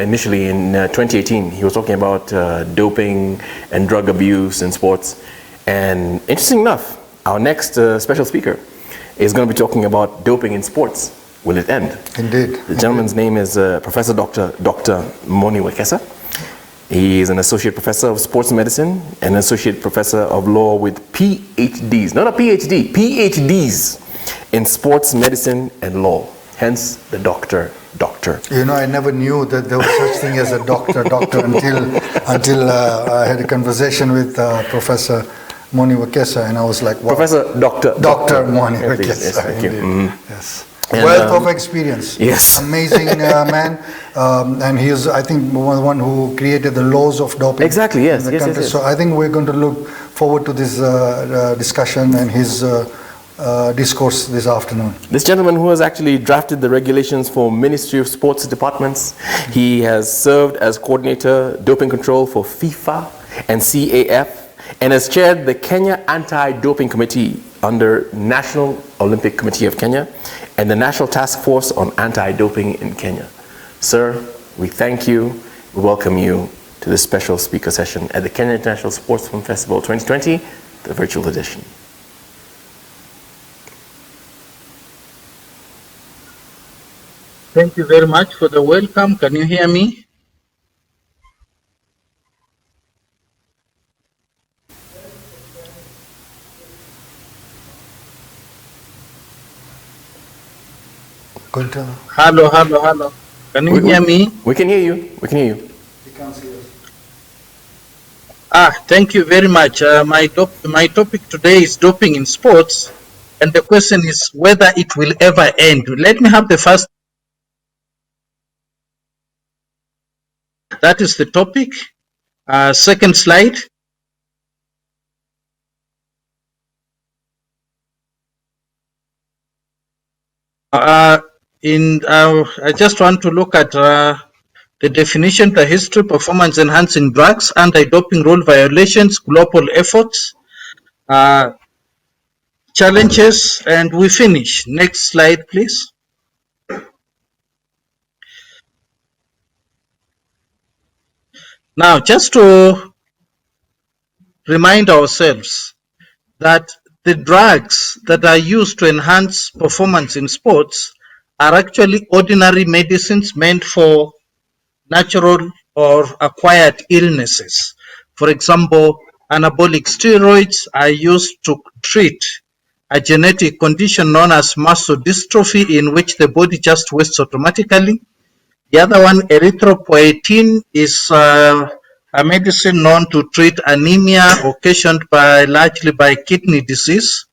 initially in 2018. He was talking about doping and drug abuse in sports. And interesting enough, our next special speaker is going to be talking about doping in sports. Will it end? Indeed. The gentleman's name is Professor Dr. MONI WEKESA. He is an associate professor of sports medicine and associate professor of law with PhDs, not a PhD, PhDs in sports medicine and law. Hence the doctor. You know, I never knew that there was such thing as a doctor until I had a conversation with Professor MONI WEKESA, and I was like, wow. Professor Dr. MONI WEKESA. Yes, thank you. Mm-hmm. Yes. And, wealth of experience. Yes. Amazing man. And he is, I think, one who created the laws of doping. Exactly, yes. In the country. Yes. So I think we're going to look forward to this discussion and his discourse this afternoon. This gentleman who has actually drafted the regulations for Ministry of Sports departments, he has served as coordinator doping control for FIFA and CAF, and has chaired the Kenya Anti-Doping Committee under National Olympic Committee of Kenya and the National Task Force on Anti-Doping in Kenya. Sir, we thank you, we welcome you to this special speaker session at the Kenya International Sports Film Festival 2020, the virtual edition. Thank you very much for the welcome. Can you hear me? Hello. Can you hear me? We can hear you. We can hear you. He can't see us. Thank you very much. My topic today is doping in sports, and the question is whether it will ever end. Let me have the first. That is the topic. Second slide. I just want to look at the definition, the history, performance enhancing drugs, anti-doping rule violations, global efforts, challenges, and we finish. Next slide, please. Now, just to remind ourselves that the drugs that are used to enhance performance in sports are actually ordinary medicines meant for natural or acquired illnesses. For example, anabolic steroids are used to treat a genetic condition known as muscle dystrophy, in which the body just wastes automatically. The other one, erythropoietin, is a medicine known to treat anemia occasioned largely by kidney disease.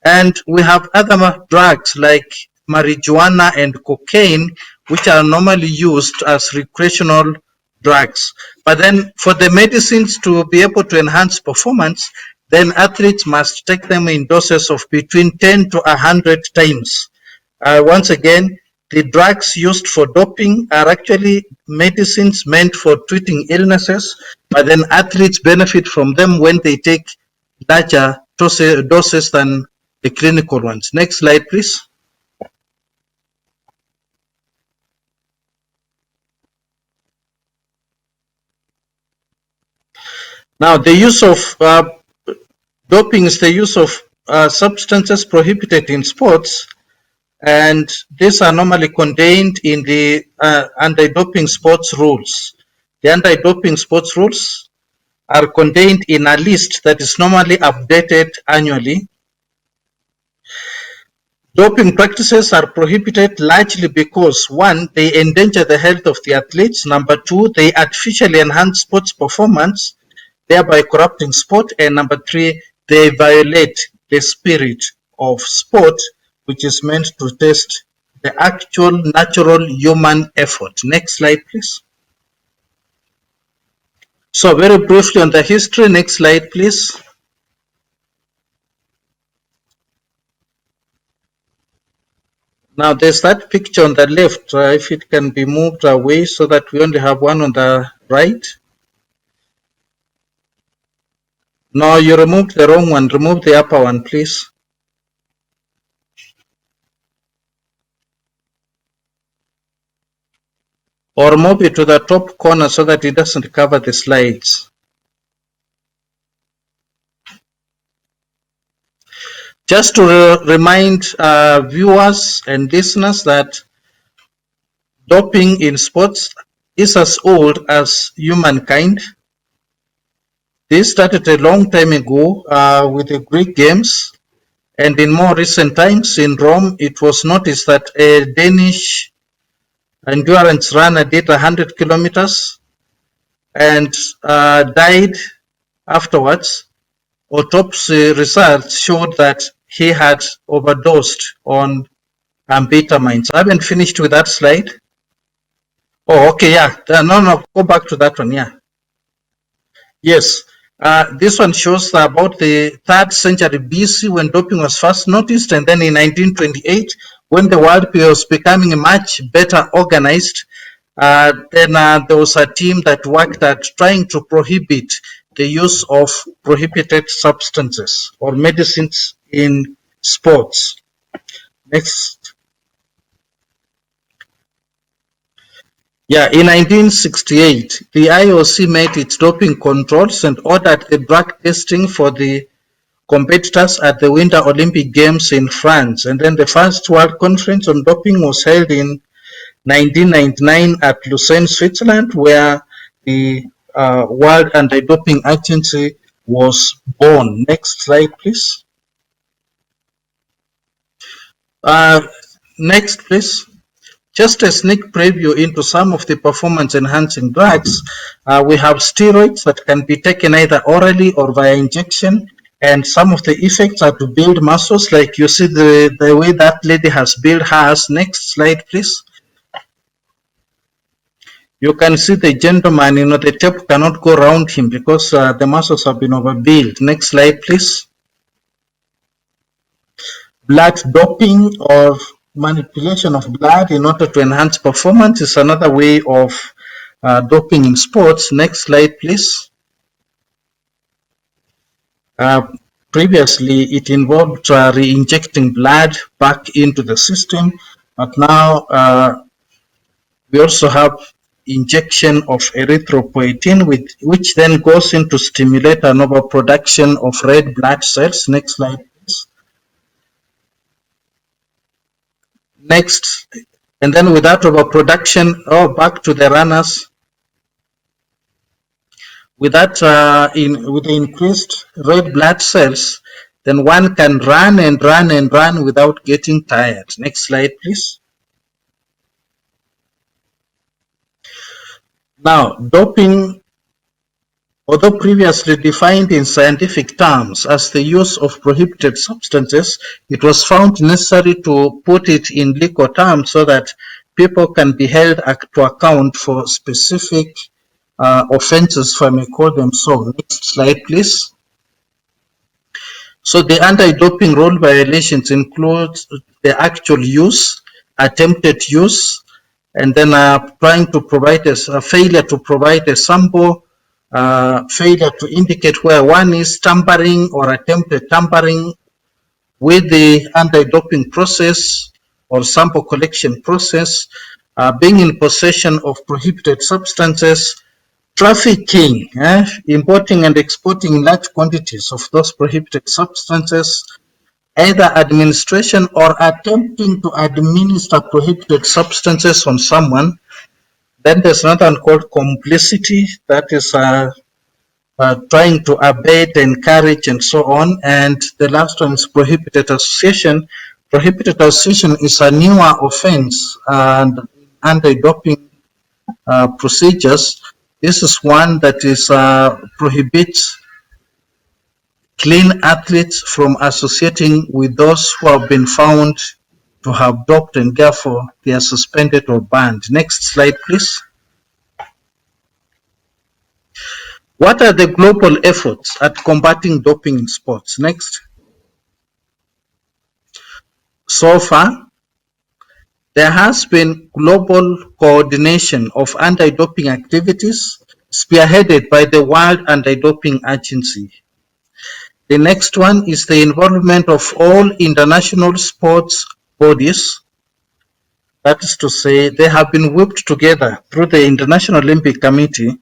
And we have other drugs like marijuana and cocaine, which are normally used as recreational drugs. But then for the medicines to be able to enhance performance, then athletes must take them in doses of between 10 to 100 times. Once again, the drugs used for doping are actually medicines meant for treating illnesses, but then athletes benefit from them when they take larger doses than the clinical ones. Next slide, please. Now, the use of doping is the use of substances prohibited in sports, and these are normally contained in the anti-doping sports rules. The anti-doping sports rules are contained in a list that is normally updated annually. Doping practices are prohibited largely because, one, they endanger the health of the athletes. Number two, they artificially enhance sports performance, thereby corrupting sport. And number three, they violate the spirit of sport, which is meant to test the actual natural human effort. Next slide, please. So very briefly on the history, next slide, please. Now there's that picture on the left, if it can be moved away so that we only have one on the right. No, you removed the wrong one. Remove the upper one, please. or move it to the top corner so that it doesn't cover the slides. Just to remind viewers and listeners that doping in sports is as old as humankind. This started a long time ago with the Greek games, and in more recent times in Rome, it was noticed that a Danish endurance runner did 100 kilometers and died afterwards. Autopsy results showed that he had overdosed on amphetamines. I haven't finished with that slide. Oh, okay, yeah. No, go back to that one, yeah. Yes, this one shows about the 3rd century BC when doping was first noticed, and then in 1928, when the world was becoming much better organized, then there was a team that worked at trying to prohibit the use of prohibited substances or medicines in sports. Next. Yeah, in 1968, the IOC made its doping controls and ordered the drug testing for the competitors at the Winter Olympic Games in France. And then the first World Conference on Doping was held in 1999 at Lucerne, Switzerland, where the World Anti-Doping Agency was born. Next slide, please. Next, please. Just a sneak preview into some of the performance-enhancing drugs. We have steroids that can be taken either orally or via injection, and some of the effects are to build muscles, like you see the way that lady has built hers. Next slide, please. You can see the gentleman, the tape cannot go around him because the muscles have been overbuilt. Next slide, please. Blood doping or manipulation of blood in order to enhance performance is another way of doping in sports. Next slide, please. Previously, it involved re-injecting blood back into the system, but now we also have injection of erythropoietin, which then goes into stimulate an overproduction of red blood cells. Next slide, please. Next, and then without overproduction, back to the runners. With that, with the increased red blood cells, then one can run and run and run without getting tired. Next slide, please. Now, doping, although previously defined in scientific terms as the use of prohibited substances, it was found necessary to put it in legal terms so that people can be held to account for specific offenses, if I may call them so. Next slide, please. So the anti-doping rule violations include the actual use, attempted use, and then trying to provide a failure to provide a sample, failure to indicate where one is, tampering or attempted tampering with the anti-doping process or sample collection process, being in possession of prohibited substances, trafficking, importing and exporting large quantities of those prohibited substances, either administration or attempting to administer prohibited substances on someone. Then there's another one called complicity, that is trying to abet, encourage, and so on. And the last one is prohibited association. Prohibited association is a newer offense and anti-doping procedures. This is one that is prohibits clean athletes from associating with those who have been found to have doped, and therefore they are suspended or banned. Next slide, please. What are the global efforts at combating doping in sports? Next. So far, there has been global coordination of anti-doping activities spearheaded by the World Anti-Doping Agency. The next one is the involvement of all international sports bodies. That is to say, they have been whipped together through the International Olympic Committee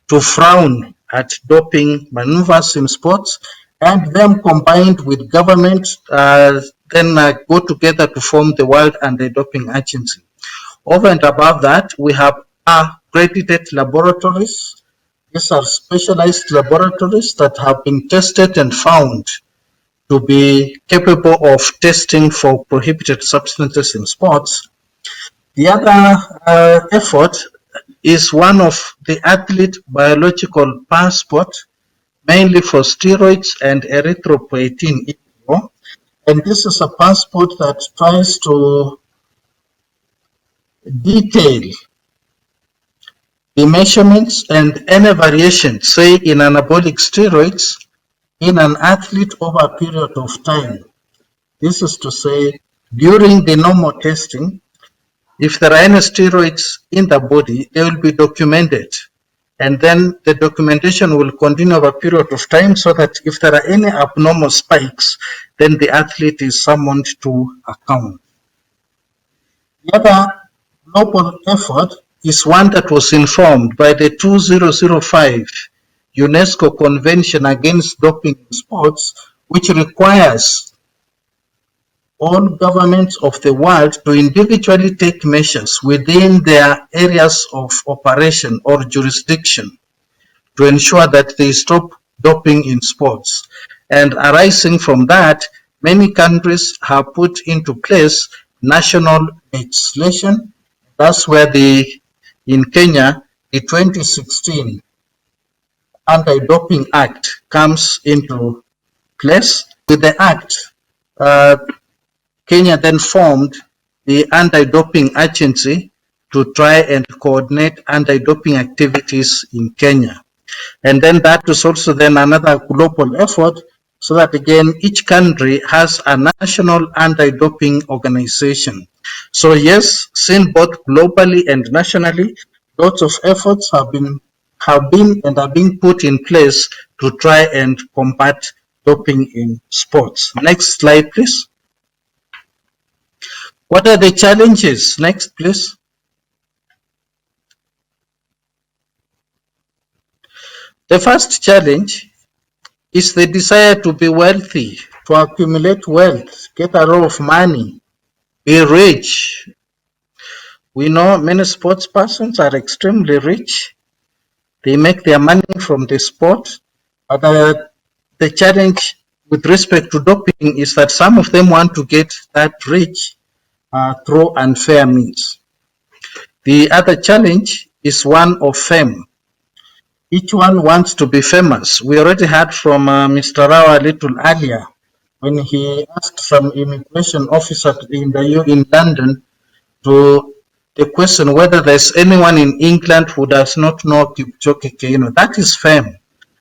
to frown at doping maneuvers in sports, and them combined with government then go together to form the World Anti-Doping Agency. Over and above that, we have accredited laboratories. These are specialized laboratories that have been tested and found to be capable of testing for prohibited substances in sports. The other effort is one of the athlete biological passport, mainly for steroids and erythropoietin. And this is a passport that tries to detail the measurements and any variation, say in anabolic steroids, in an athlete over a period of time. This is to say, during the normal testing, if there are any steroids in the body, they will be documented. And then the documentation will continue over a period of time so that if there are any abnormal spikes, then the athlete is summoned to account. The other global effort is one that was informed by the 2005 UNESCO Convention Against Doping in Sports, which requires all governments of the world to individually take measures within their areas of operation or jurisdiction to ensure that they stop doping in sports. And arising from that, many countries have put into place national legislation. That's where in Kenya, the 2016 Anti-Doping Act comes into place. With the act, Kenya then formed the Anti-Doping Agency to try and coordinate anti-doping activities in Kenya. And then that is also then another global effort, so that again, each country has a national anti-doping organization. So yes, seen both globally and nationally, lots of efforts have been and are being put in place to try and combat doping in sports. Next slide, please. What are the challenges? Next, please. The first challenge is the desire to be wealthy, to accumulate wealth, get a lot of money, be rich. We know many sports persons are extremely rich. They make their money from the sport. But the challenge with respect to doping is that some of them want to get that rich through unfair means. The other challenge is one of fame. Each one wants to be famous. We already heard from Mr. Rao a little earlier when he asked some immigration officer in London to the question whether there's anyone in England who does not know Kipchoge Keino. That is fame.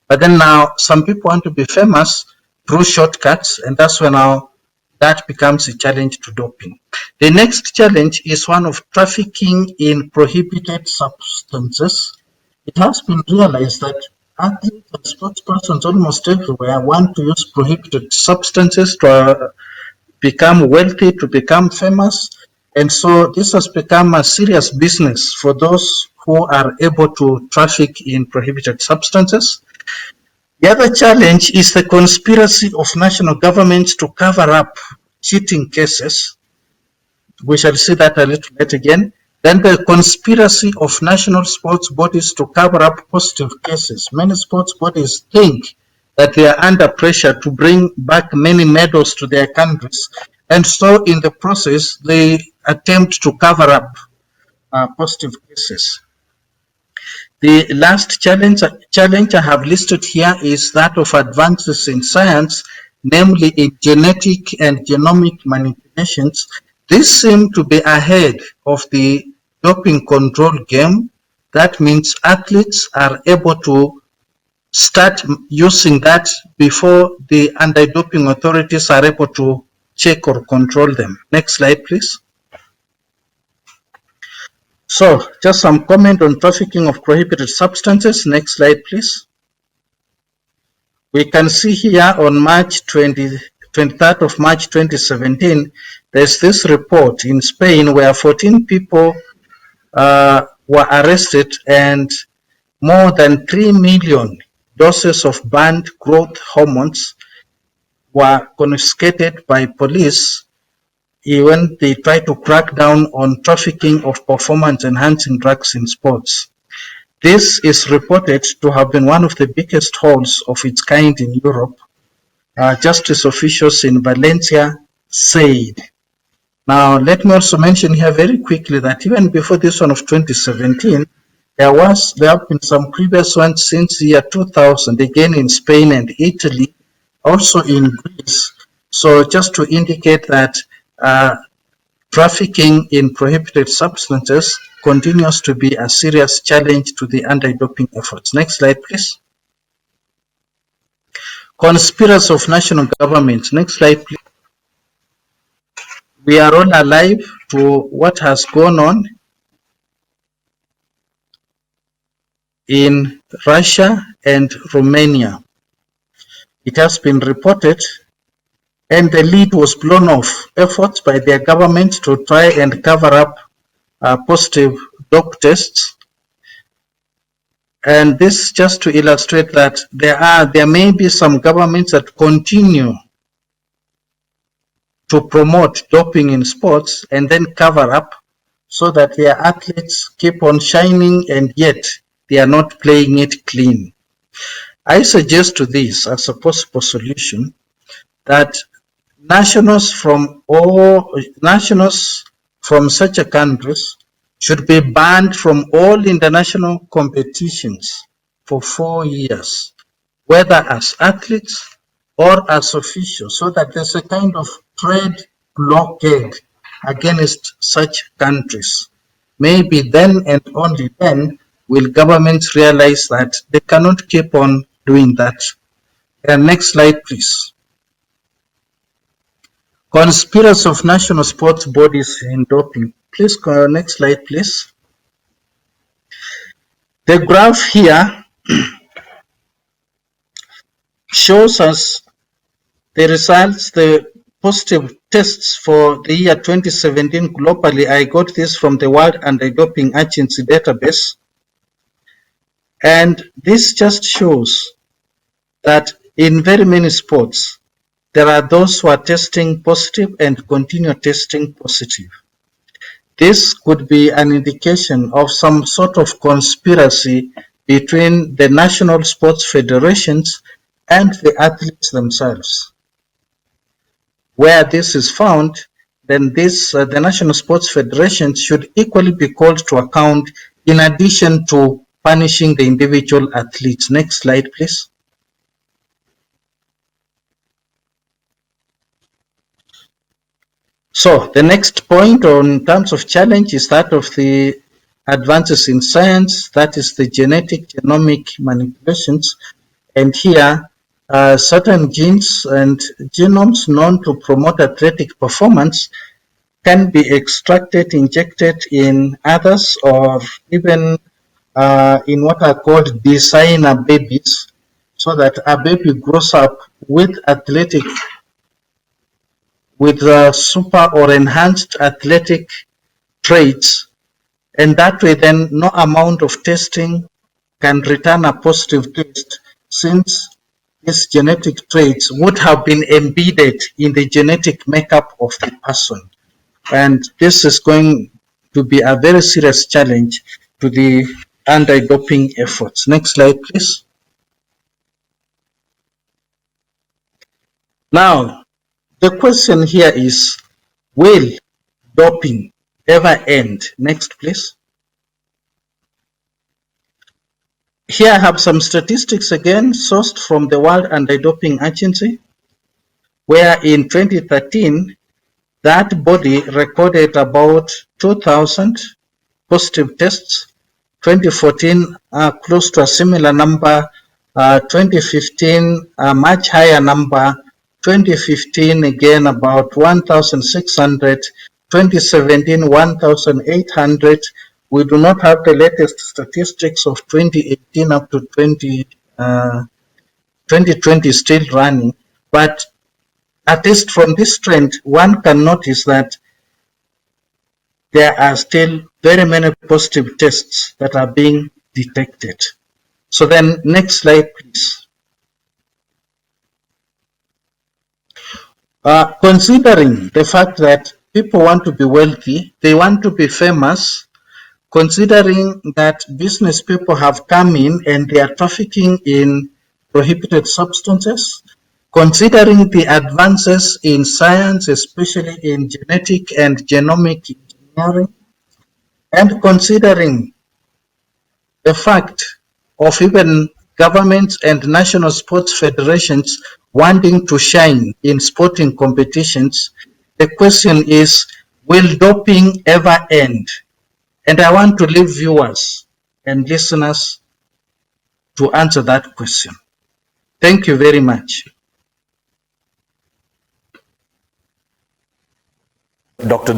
But then now some people want to be famous through shortcuts, and that's when now that becomes a challenge to doping. The next challenge is one of trafficking in prohibited substances. It has been realized that athletes and sports persons almost everywhere want to use prohibited substances to become wealthy, to become famous. And so this has become a serious business for those who are able to traffic in prohibited substances. The other challenge is the conspiracy of national governments to cover up cheating cases. We shall see that a little bit again. Then the conspiracy of national sports bodies to cover up positive cases. Many sports bodies think that they are under pressure to bring back many medals to their countries. And so in the process, they attempt to cover up positive cases. The last challenge I have listed here is that of advances in science, namely in genetic and genomic manipulations. These seem to be ahead of the doping control game. That means athletes are able to start using that before the anti-doping authorities are able to check or control them. Next slide, please. So, just some comment on trafficking of prohibited substances. Next slide, please. We can see here on March 23rd of March 2017, there's this report in Spain where 14 people were arrested and more than 3 million doses of banned growth hormones were confiscated by police when they tried to crack down on trafficking of performance-enhancing drugs in sports. This is reported to have been one of the biggest hauls of its kind in Europe, justice officials in Valencia said. Now, let me also mention here very quickly that even before this one of 2017, there have been some previous ones since the year 2000, again in Spain and Italy, also in Greece. So just to indicate that trafficking in prohibited substances continues to be a serious challenge to the anti-doping efforts. Next slide, please. Conspiracy of national governments. Next slide, please. We are all alive to what has gone on in Russia and Romania. It has been reported, and the lid was blown off efforts by their government to try and cover up positive dope tests. And this just to illustrate that there may be some governments that continue to promote doping in sports and then cover up so that their athletes keep on shining and yet they are not playing it clean. I suggest to this as a possible solution that nationals from such a countries should be banned from all international competitions for 4 years, whether as athletes or as officials, so that there's a kind of trade blockade against such countries. Maybe then and only then will governments realize that they cannot keep on doing that. And next slide, please. Conspiracy of national sports bodies in doping. Please go next slide, please. The graph here shows us the results, the positive tests for the year 2017 globally. I got this from the World Anti-Doping Agency database. And this just shows that in very many sports, there are those who are testing positive and continue testing positive. This could be an indication of some sort of conspiracy between the national sports federations and the athletes themselves. Where this is found, then the national sports federations should equally be called to account in addition to punishing the individual athletes. Next slide, please. So the next point in terms of challenge is that of the advances in science, that is the genomic manipulations. And here, certain genes and genomes known to promote athletic performance can be extracted, injected in others, or even in what are called designer babies, so that a baby grows up with super or enhanced athletic traits, and that way then no amount of testing can return a positive test, since these genetic traits would have been embedded in the genetic makeup of the person. And this is going to be a very serious challenge to the anti-doping efforts. Next slide, please. Now, the question here is, will doping ever end? Next, please. Here I have some statistics again sourced from the World Anti-Doping Agency, where in 2013, that body recorded about 2,000 positive tests. 2014, close to a similar number. 2015, a much higher number. 2015, again, about 1,600. 2017, 1,800. We do not have the latest statistics of 2018 up to 2020 still running, but at least from this trend, one can notice that there are still very many positive tests that are being detected. So then, next slide, please. Considering the fact that people want to be wealthy, they want to be famous, considering that business people have come in and they are trafficking in prohibited substances, considering the advances in science, especially in genetic and genomic engineering, and considering the fact of even governments and national sports federations wanting to shine in sporting competitions, the question is, will doping ever end? And I want to leave viewers and listeners to answer that question. Thank you very much. Dr.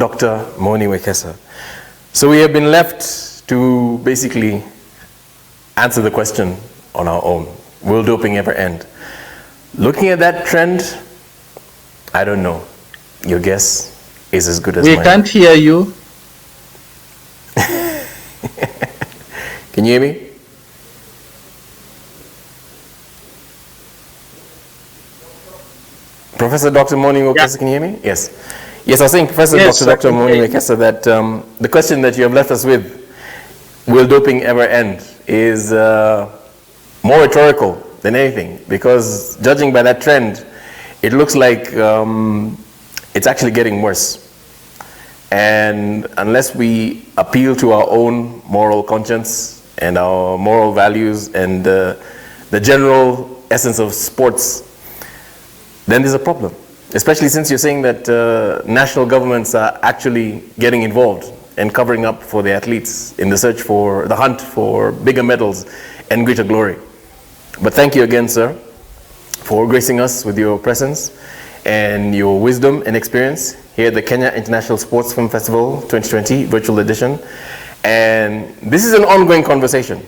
MONI WEKESA. So we have been left to basically answer the question on our own. Will doping ever end? Looking at that trend, I don't know. Your guess is as good as mine. We can't hear you. Can you hear me? Professor Dr. MONI WEKESA, can you hear me? Yes. Yes, I was saying, Professor Dr. MONI WEKESA, that the question that you have left us with, will doping ever end, is more rhetorical than anything, because judging by that trend, it looks like it's actually getting worse. And unless we appeal to our own moral conscience and our moral values and the general essence of sports, then there's a problem. Especially since you're saying that national governments are actually getting involved and covering up for the athletes in the search for the hunt for bigger medals and greater glory. But thank you again, sir, for gracing us with your presence and your wisdom and experience here at the Kenya International Sports Film Festival 2020 virtual edition. And this is an ongoing conversation,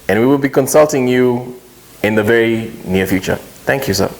and we will be consulting you in the very near future. Thank you, sir.